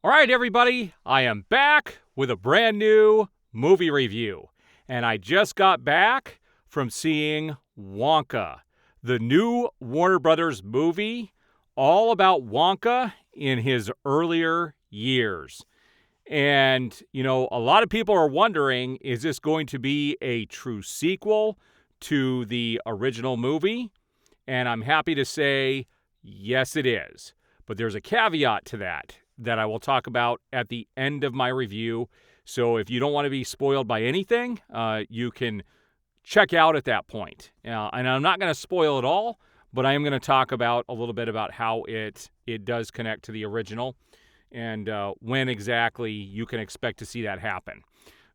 All right, everybody, I am back with a brand new movie review. And I just got back from seeing Wonka, the new Warner Brothers movie all about Wonka in his earlier years. And, a lot of people are wondering, is this going to be a true sequel to the original movie? And I'm happy to say, yes, it is. But there's a caveat to that I will talk about at the end of my review. So if you don't want to be spoiled by anything, you can check out at that point. And I'm not going to spoil it all, but I am going to talk about a little bit about how it does connect to the original and when exactly you can expect to see that happen.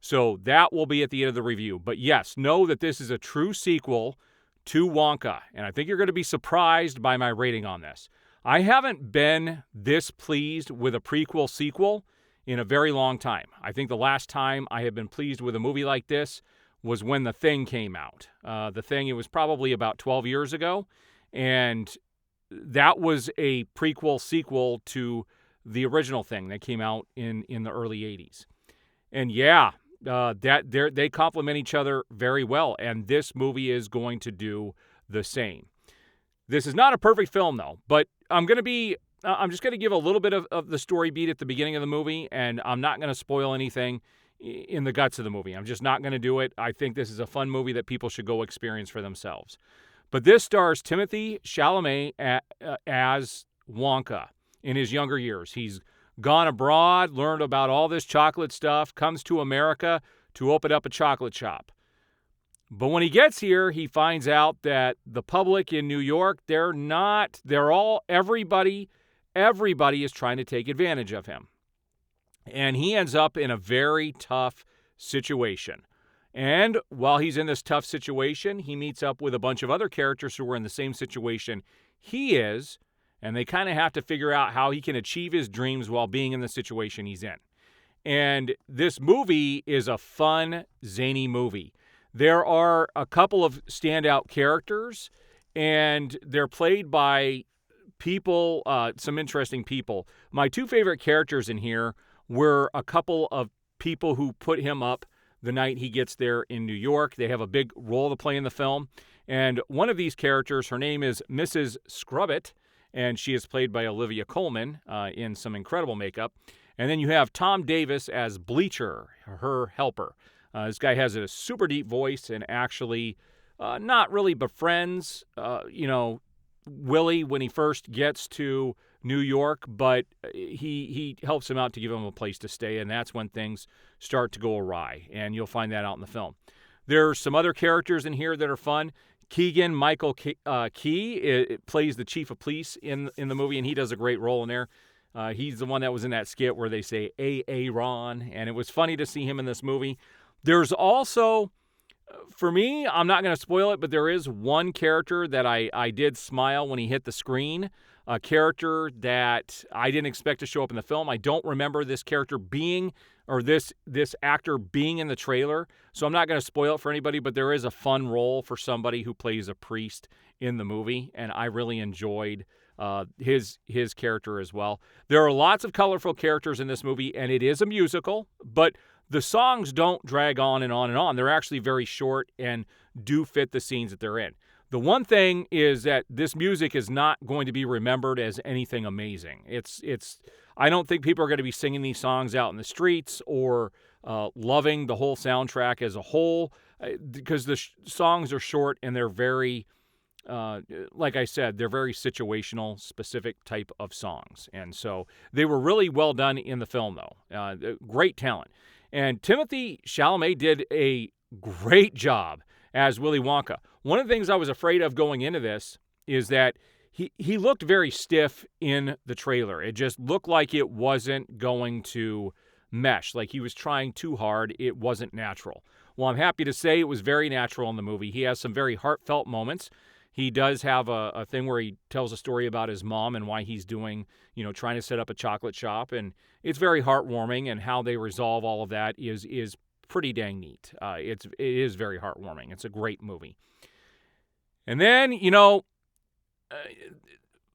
So that will be at the end of the review. But yes, know that this is a true sequel to Wonka, and I think you're going to be surprised by my rating on this. I haven't been this pleased with a prequel sequel in a very long time. I think the last time I have been pleased with a movie like this was when The Thing came out. The Thing, it was probably about 12 years ago, and that was a prequel sequel to the original Thing that came out in the early 80s. And yeah, they complement each other very well, and this movie is going to do the same. This is not a perfect film, though, but I'm just going to give a little bit of the story beat at the beginning of the movie, and I'm not going to spoil anything in the guts of the movie. I'm just not going to do it. I think this is a fun movie that people should go experience for themselves. But this stars Timothée Chalamet as Wonka in his younger years. He's gone abroad, learned about all this chocolate stuff, comes to America to open up a chocolate shop. But when he gets here, he finds out that the public in New York, everybody is trying to take advantage of him. And he ends up in a very tough situation. And while he's in this tough situation, he meets up with a bunch of other characters who are in the same situation he is, and they kind of have to figure out how he can achieve his dreams while being in the situation he's in. And this movie is a fun, zany movie. There are a couple of standout characters, and they're played by people, some interesting people. My two favorite characters in here were a couple of people who put him up the night he gets there in New York. They have a big role to play in the film. And one of these characters, her name is Mrs. Scrubbit, and she is played by Olivia Colman in some incredible makeup. And then you have Tom Davis as Bleacher, her helper. This guy has a super deep voice and actually not really befriends, Willie when he first gets to New York, but he helps him out to give him a place to stay, and that's when things start to go awry, and you'll find that out in the film. There's some other characters in here that are fun. Keegan-Michael Key plays the chief of police in the movie, and he does a great role in there. He's the one that was in that skit where they say, Ron, and it was funny to see him in this movie. There's also, for me, I'm not going to spoil it, but there is one character that I did smile when he hit the screen, a character that I didn't expect to show up in the film. I don't remember this character being, or this actor being in the trailer, so I'm not going to spoil it for anybody, but there is a fun role for somebody who plays a priest in the movie, and I really enjoyed his character as well. There are lots of colorful characters in this movie, and it is a musical, but the songs don't drag on and on and on. They're actually very short and do fit the scenes that they're in. The one thing is that this music is not going to be remembered as anything amazing. I don't think people are going to be singing these songs out in the streets or loving the whole soundtrack as a whole because the songs are short and they're very, like I said, they're very situational, specific type of songs. And so they were really well done in the film, though. Great talent. And Timothée Chalamet did a great job as Willy Wonka. One of the things I was afraid of going into this is that he looked very stiff in the trailer. It just looked like it wasn't going to mesh, like he was trying too hard. It wasn't natural. Well, I'm happy to say it was very natural in the movie. He has some very heartfelt moments. He does have a thing where he tells a story about his mom and why he's doing, trying to set up a chocolate shop. And it's very heartwarming, and how they resolve all of that is pretty dang neat. It is very heartwarming. It's a great movie. And then,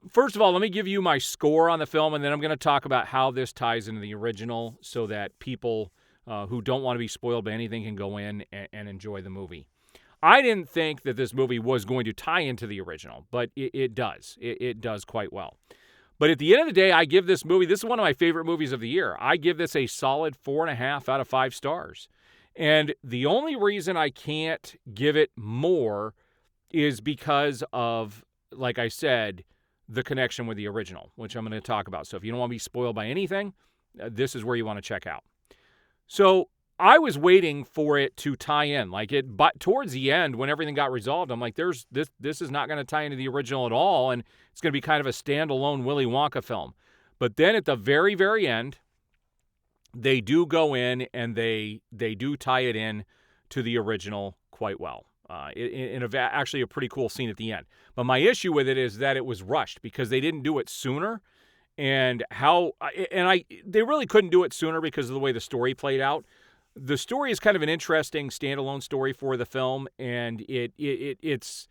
first of all, let me give you my score on the film, and then I'm going to talk about how this ties into the original so that people who don't want to be spoiled by anything can go in and enjoy the movie. I didn't think that this movie was going to tie into the original, but it does. It does quite well. But at the end of the day, I give this movie, this is one of my favorite movies of the year. I give this a solid 4.5 out of 5 stars. And the only reason I can't give it more is because of, like I said, the connection with the original, which I'm going to talk about. So if you don't want to be spoiled by anything, this is where you want to check out. So I was waiting for it to tie in, but towards the end, when everything got resolved, I'm like, this is not going to tie into the original at all, and it's going to be kind of a standalone Willy Wonka film. But then at the very, very end, they do go in and they do tie it in to the original quite well. Actually a pretty cool scene at the end. But my issue with it is that it was rushed because they didn't do it sooner, and they really couldn't do it sooner because of the way the story played out. The story is kind of an interesting standalone story for the film, and it's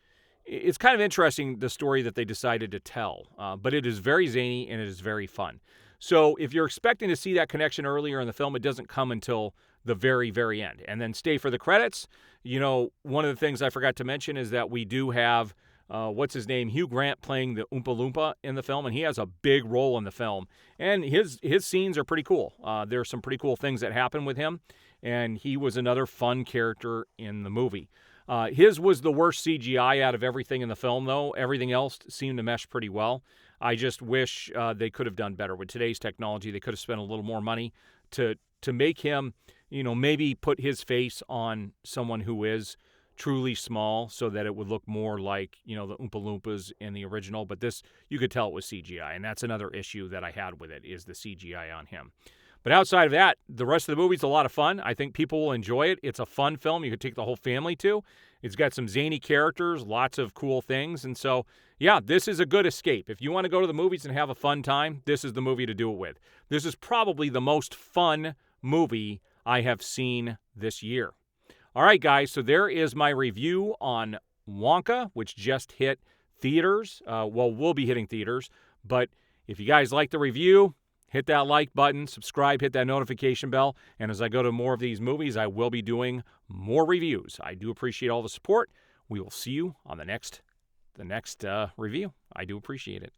kind of interesting, the story that they decided to tell. But it is very zany and it is very fun. So if you're expecting to see that connection earlier in the film, it doesn't come until the very, very end. And then stay for the credits. One of the things I forgot to mention is that we do have, Hugh Grant playing the Oompa Loompa in the film, and he has a big role in the film. And his scenes are pretty cool. There are some pretty cool things that happen with him, and he was another fun character in the movie. His was the worst CGI out of everything in the film, though. Everything else seemed to mesh pretty well. I just wish they could have done better. With today's technology, they could have spent a little more money to make him, maybe put his face on someone who is truly small so that it would look more like, the Oompa Loompas in the original. But this, you could tell it was CGI, and that's another issue that I had with it, is the CGI on him. But outside of that, the rest of the movie's a lot of fun. I think people will enjoy it. It's a fun film you could take the whole family to. It's got some zany characters, lots of cool things. And so, yeah, this is a good escape. If you want to go to the movies and have a fun time, this is the movie to do it with. This is probably the most fun movie I have seen this year. All right, guys, so there is my review on Wonka, which just hit theaters. Will be hitting theaters. But if you guys like the review, hit that like button, subscribe, hit that notification bell. And as I go to more of these movies, I will be doing more reviews. I do appreciate all the support. We will see you on the next review. I do appreciate it.